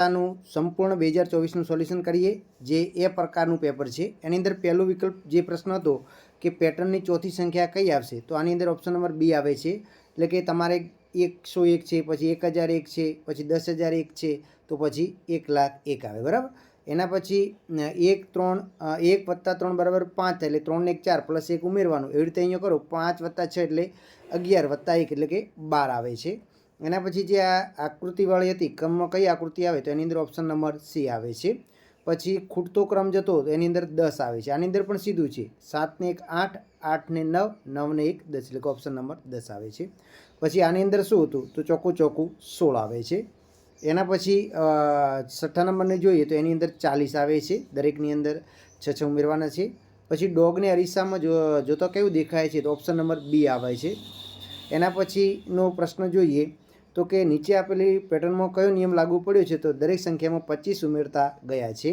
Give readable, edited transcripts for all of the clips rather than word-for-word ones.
સંપૂર્ણ 2024નું સોલ્યુશન કરીએ, જે એ પ્રકારનું પેપર છે. એની અંદર પહેલો વિકલ્પ જે પ્રશ્ન હતો કે પેટર્નની ચોથી સંખ્યા કઈ આવશે, તો આની અંદર ઓપ્શન નંબર બી આવે છે. એટલે કે તમારે 101 છે, પછી 1001 છે, પછી 10,001 છે, તો પછી 1,01,000 આવે. બરાબર. એના પછી 1 + 3 = 5 થાય, એટલે 3 ને 1 4 + 1 ઉમેરવાનું. એવી રીતે અહીંયા કરો 5 + 6 એટલે 11 + 1 એટલે કે 12 આવે છે. એના પછી જે આ આકૃતિવાળી હતી, ક્રમમાં કઈ આકૃતિ આવે, તો એની અંદર ઓપ્શન નંબર સી આવે છે. પછી ખૂટતો ક્રમ જતો તો એની અંદર 10 આવે છે. આની અંદર પણ સીધું છે, 7 ને 1 8, 8 ને 9, 9 ને 1 10, એટલે કે ઓપ્શન નંબર 10 આવે છે. પછી આની અંદર શું હતું, તો ચોખ્ખું 16 આવે છે. એના પછી 6ઠ્ઠા નંબરને જોઈએ તો એની અંદર 40 આવે છે. દરેકની અંદર 6 ઉમેરવાના છે. પછી ડોગને અરીસામાં જોતો કેવું દેખાય છે, તો ઓપ્શન નંબર બી આવે છે. એના પછીનો પ્રશ્ન જોઈએ તો કે નીચે આપેલી પેટર્નમાં કયો નિયમ લાગુ પડ્યો છે, તો દરેક સંખ્યામાં 25 ઉમેરતા ગયા છે.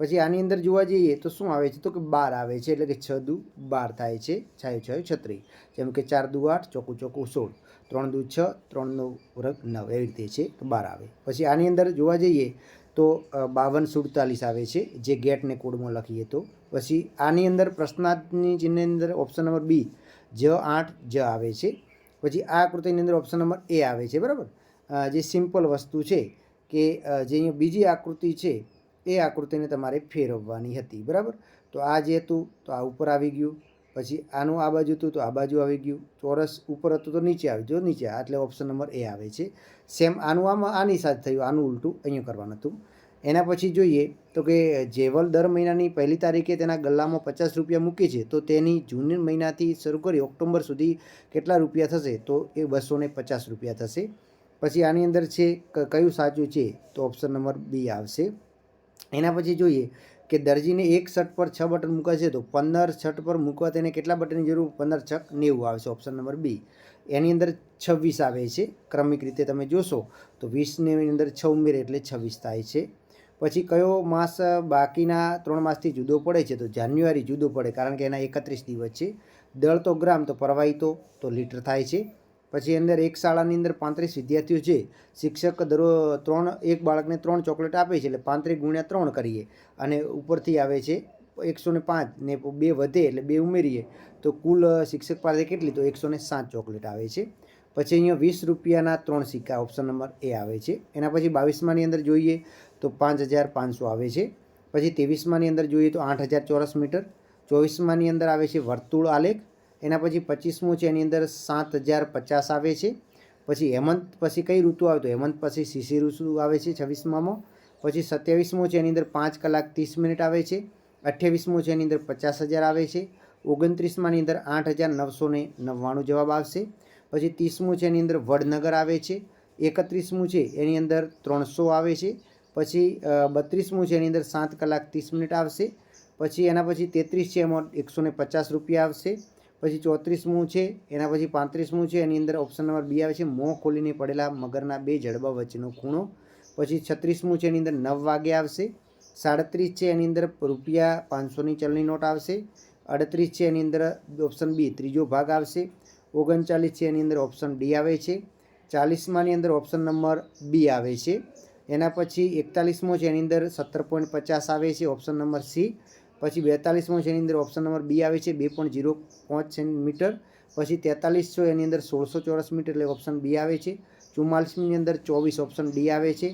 પછી આની અંદર જોવા જઈએ તો શું આવે છે, તો કે 12 આવે છે. એટલે કે 6 દુ 12 થાય છે, 6 6 36. જેમ કે 4 દુ 8, ચોખ્ખું 16, 3 દુ 6, 3 નો વર્ગ 9, એવી રીતે છે, તો 12 આવે. પછી આની અંદર જોવા જઈએ તો 52 47 આવે છે, જે ગેટને કોડમાં લખીએ તો. પછી આની અંદર પ્રશ્નાર્થની ચિહ્નની અંદર ઓપ્શન નંબર બી J8 જ આવે છે. પછી આ આકૃતિની અંદર ઓપ્શન નંબર એ આવે છે. બરાબર. જે સિમ્પલ વસ્તુ છે કે જે અહીંયા બીજી આકૃતિ છે એ આકૃતિને તમારે ફેરવવાની હતી. બરાબર. તો આ જે હતું તો આ ઉપર આવી ગયું, પછી આનું આ બાજુ હતું તો આ બાજુ આવી ગયું, ચોરસ ઉપર હતું તો નીચે આવી ગયું, નીચે, એટલે ઓપ્શન નંબર એ આવે છે. સેમ આનું આની સાથે થયું, આનું ઉલટું અહીંયા કરવાનું હતું. એના પછી જોઈએ તો કે જેવલ દર મહિનાની 1લી તારીખે તેના ગલ્લામાં 50 રૂપિયા મૂકે છે, તો તેની જૂન મહિનાથી શરૂ કરી ઓક્ટોબર સુધી કેટલા રૂપિયા થશે, તો એ 250 રૂપિયા થશે. પછી આની અંદર છે કયું સાચું છે, તો ઓપ્શન નંબર બી આવશે. એના પછી જોઈએ કે દરજીને એક શર્ટ પર 6 બટન મૂકાય છે, તો 15 શર્ટ પર મૂકવા તેને કેટલા બટનની જરૂર, 15 × 6 = 90 આવશે, ઓપ્શન નંબર બી. એની અંદર 26 આવે છે. ક્રમિક રીતે તમે જોશો તો 20ની અંદર 6 ઉમેરે એટલે 26 થાય છે. પછી કયો માસ બાકીના 3 માસથી જુદો પડે છે, તો જાન્યુઆરી જુદો પડે, કારણ કે એના 31 દિવસ છે. દળ તો ગ્રામ, તો પ્રવાહિતો તો લીટર થાય છે. પછી અંદર એક શાળાની અંદર 35 વિદ્યાર્થીઓ છે. શિક્ષક એક બાળકને 3 ચોકલેટ આપે છે, એટલે 35 × 3 કરીએ અને ઉપરથી આવે છે 105 ને 2 વધે એટલે 2 ઉમેરીએ તો કુલ શિક્ષક પાસે કેટલી, તો 107 ચોકલેટ આવે છે. પછી અહીંયા 20 રૂપિયાના 3 સિક્કા, ઓપ્શન નંબર એ આવે છે. એના પછી 22માની અંદર જોઈએ તો 5,500 આવે છે. પછી 23માની અંદર જોઈએ તો 8,000 ચોરસ મીટર. 24માની અંદર આવે છે વર્તુળ આલેખ. એના પછી 25મું છે, એની અંદર 7,050 આવે છે. પછી હેમંત પછી કઈ ઋતુ આવે, તો હેમંત પછી શિશિર ઋતુ આવે છે 26મામાં. પછી 27મું છે, એની અંદર 5 કલાક 30 મિનિટ આવે છે. 28મું છે, એની અંદર 50,000 આવે છે. 29માની અંદર 8,999 જવાબ આવશે. પછી 30મું છે, એની અંદર વડનગર આવે છે. 31મું છે, એની અંદર 300 આવે છે. પછી 32મું છે, એની અંદર 7 કલાક 30 મિનિટ આવશે. પછી એના પછી 33 છે, એમાં 150 રૂપિયા આવશે. પછી 34મું છે, એના પછી 35મું છે, એની અંદર ઓપ્શન નંબર બી આવે છે, મોં ખોલીને પડેલા મગરના 2 જડબા વચ્ચેનો ખૂણો. પછી 36મું છે, એની અંદર 9 વાગે આવશે. 37 છે, એની અંદર ₹500ની ચલણી નોટ આવશે. 38 છે, એની અંદર ઓપ્શન બી ત્રીજો ભાગ આવશે. 39 છે, એની અંદર ઓપ્શન ડી આવે છે. 40માની અંદર ઓપ્શન નંબર બી આવે છે. એના પછી 41મો છે, એની અંદર 17.50 આવે છે, ઓપ્શન નંબર સી. પછી 42મો છે, એની અંદર ઓપ્શન નંબર બી આવે છે, 2.05 સેન્ટીમીટર. પછી 43 છે, એની અંદર 1600 ચોરસ મીટર, એટલે ઓપ્શન બી આવે છે. 44ની અંદર 24, ઓપ્શન ડી આવે છે.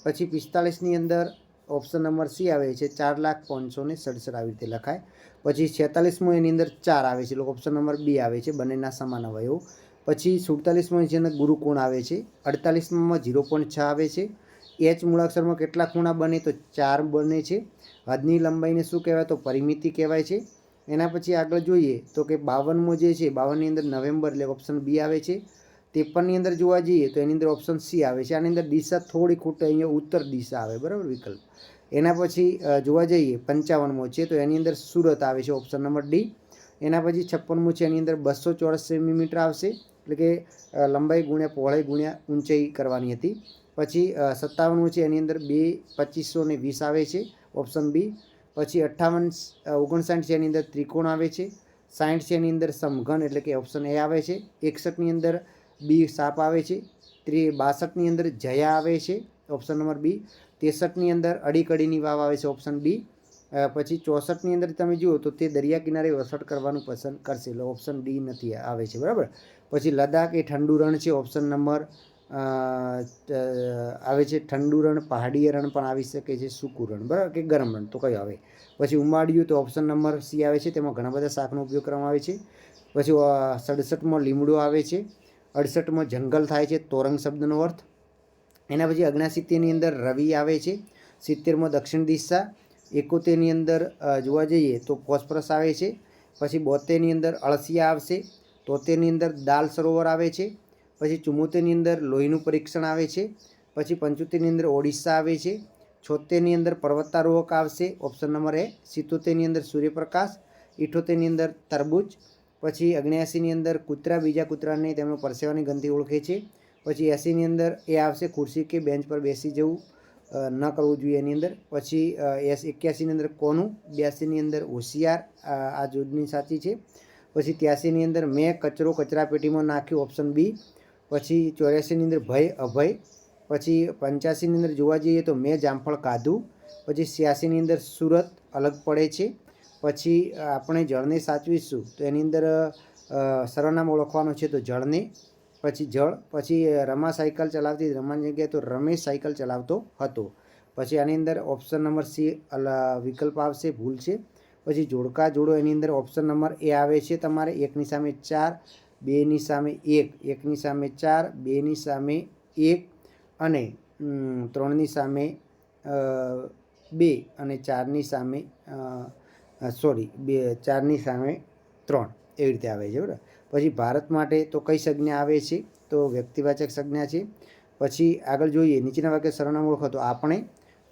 પછી 45ની અંદર ઓપ્શન નંબર સી આવે છે, 4,05,67 આવી રીતે લખાય. પછી 46મો એની અંદર 4 આવે છે, એટલે ઓપ્શન નંબર બી આવે છે, બંનેના સમાન અવયવો. પછી 47મો છે, એને ગુરુકોણ આવે છે. 48માં 0.6 આવે છે. એચ મૂળાક્ષરમાં કેટલા ખૂણા બને, તો 4 બને છે. હદની લંબાઈને શું કહેવાય, તો પરિમિતિ કહેવાય છે. એના પછી આગળ જોઈએ તો કે 52મો જે છે, 52ની અંદર નવેમ્બર, એટલે ઓપ્શન બી આવે છે. 53ની અંદર જોવા જઈએ તો એની અંદર ઓપ્શન સી આવે છે. આની અંદર દિશા થોડી ખૂટે, અહીંયા ઉત્તર દિશા આવે, બરાબર, વિકલ્પ. એના પછી જોવા જઈએ 55મો છે, તો એની અંદર સુરત આવે છે, ઓપ્શન નંબર ડી. એના પછી 56મું છે, એની અંદર 200 ચોરસ સેન્ટીમીટર આવશે, એટલે કે લંબાઈ ગુણ્યા પહોળાઈ ગુણ્યા ઊંચાઈ કરવાની હતી. પછી 57મું છે, એની અંદર 2520 આવે છે, ઓપ્શન બી. પછી 59 છે, એની અંદર ત્રિકોણ આવે છે. 60 છે, એની અંદર સમઘન, એટલે કે ઓપ્શન એ આવે છે. 61ની અંદર બી સાપ આવે છે. 62ની અંદર જયા આવે છે. ઓપ્શન નંબર બી. 63ની અંદર અડી કડીની વાવ આવે છે, ઓપ્શન બી. પછી 64ની અંદર તમે જુઓ તો તે દરિયા કિનારે વસવાટ કરવાનું પસંદ કરશે, એટલે ઓપ્શન ડી નથી આવે છે, બરાબર. પછી લદ્દાખ એ ઠંડુ રણ છે, ઓપ્શન નંબર આવે છે ઠંડુ રણ. પહાડીય રણ પણ આવી શકે છે, સૂકું રણ, બરાબર, કે ગરમ રણ, તો કયું આવે? પછી ઉમાડિયું તો ઓપ્શન નંબર સી આવે છે, તેમાં ઘણા બધા શાકનો ઉપયોગ કરવામાં આવે છે. પછી 67માં લીમડો આવે છે. 68માં જંગલ થાય છે, તોરંગ શબ્દનો અર્થ. એના પછી 79ની અંદર રવિ આવે છે. 70માં દક્ષિણ દિશા. 71ની અંદર જોવા જઈએ તો ફોસ્ફરસ આવે છે. પછી 72ની અંદર અળસિયા આવશે. 73ની અંદર દાલ સરોવર આવે છે. પછી 74ની અંદર લોહીનું પરીક્ષણ આવે છે. પછી 75ની અંદર ઓડિશા આવે છે. 76ની અંદર પર્વતારોહક આવશે, ઓપ્શન નંબર એ. 77ની અંદર સૂર્યપ્રકાશ. 78ની અંદર તરબૂચ. પછી 79ની અંદર કૂતરા બીજા કૂતરાને તેમનો પરસેવાની ગંધથી ઓળખે છે. પછી 80ની અંદર એ આવશે ખુરશી કે બેન્ચ પર બેસી જવું ન કરવું જોઈએ એની અંદર. પછી 81ની અંદર કોનું. 82ની અંદર હોશિયાર, આ જોડણી સાચી છે. પછી 83ની અંદર મેં કચરો કચરાપેટીમાં નાખ્યો, ઓપ્શન બી. પછી 84ની અંદર ભય અભય. પછી 85ની અંદર જોવા જઈએ તો મેં જામફળ ખાધું. પછી 86ની અંદર સુરત અલગ પડે છે. પછી આપણે જળને સાચવીશું તો એની અંદર સર્વનામ ઓળખવાનું છે, તો જળને. પછી જળ. પછી રમા સાયકલ ચલાવતી, રમાની જગ્યાએ તો રમેશ સાયકલ ચલાવતો હતો. પછી આની અંદર ઓપ્શન નંબર સી વિકલ્પ આવશે, ભૂલ છે. પછી જોડકા જોડો, એની અંદર ઓપ્શન નંબર એ આવે છે તમારે 1ની સામે 4, 2ની સામે 1, 1ની સામે 4, 2ની સામે 1 અને 3ની સામે 2 અને 4ની સામે 4ની સામે 3, એવી રીતે આવે છે, બરાબર. પછી ભારત માટે તો કઈ સંજ્ઞા આવે છે, તો વ્યક્તિવાચક સંજ્ઞા છે. પછી આગળ જોઈએ નીચેના વાક્ય સર્વનામ ઓળખો, તો આપણે.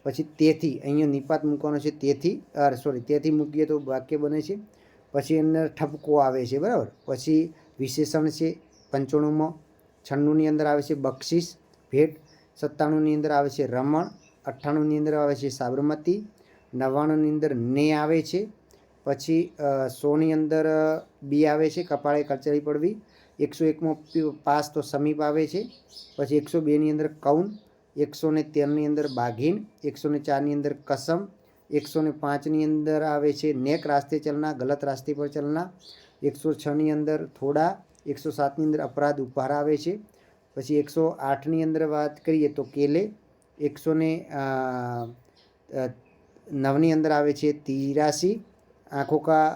પછી તેથી, અહીંયા નિપાત મૂકવાનો છે, તેથી મૂકીએ તો વાક્ય બને છે. પછી અંદર ઠપકો આવે છે, બરાબર. પછી વિશેષણ છે 95માં. 96ની અંદર આવે છે બક્ષિસ, ભેટ. 97ની અંદર આવે છે રમણ. 98ની અંદર આવે છે સાબરમતી. 99ની અંદર ને આવે છે. પછી 100ની અંદર બી આવે છે કપાળે કચરી પડવી. 101માં પાસ તો સમીપ આવે છે. પછી 102ની અંદર કૌન. 113ની અંદર બાઘીન. 104ની અંદર કસમ. 105ની અંદર આવે છે નેક રાસ્તે ચલના, ગલત રાસ્તે પર ચલના. 106ની અંદર થોડા. 107ની અંદર અપરાધ ઉપહાર આવે છે. પછી 108ની અંદર વાત કરીએ તો કેલે. 109ની અંદર આવે છે 83, આંખો કા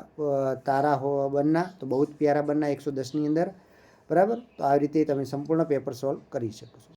તારા હો બનના, તો બહુ જ પ્યારા બનના 110ની અંદર, બરાબર. તો આવી રીતે તમે સંપૂર્ણ પેપર સોલ્વ કરી શકો છો.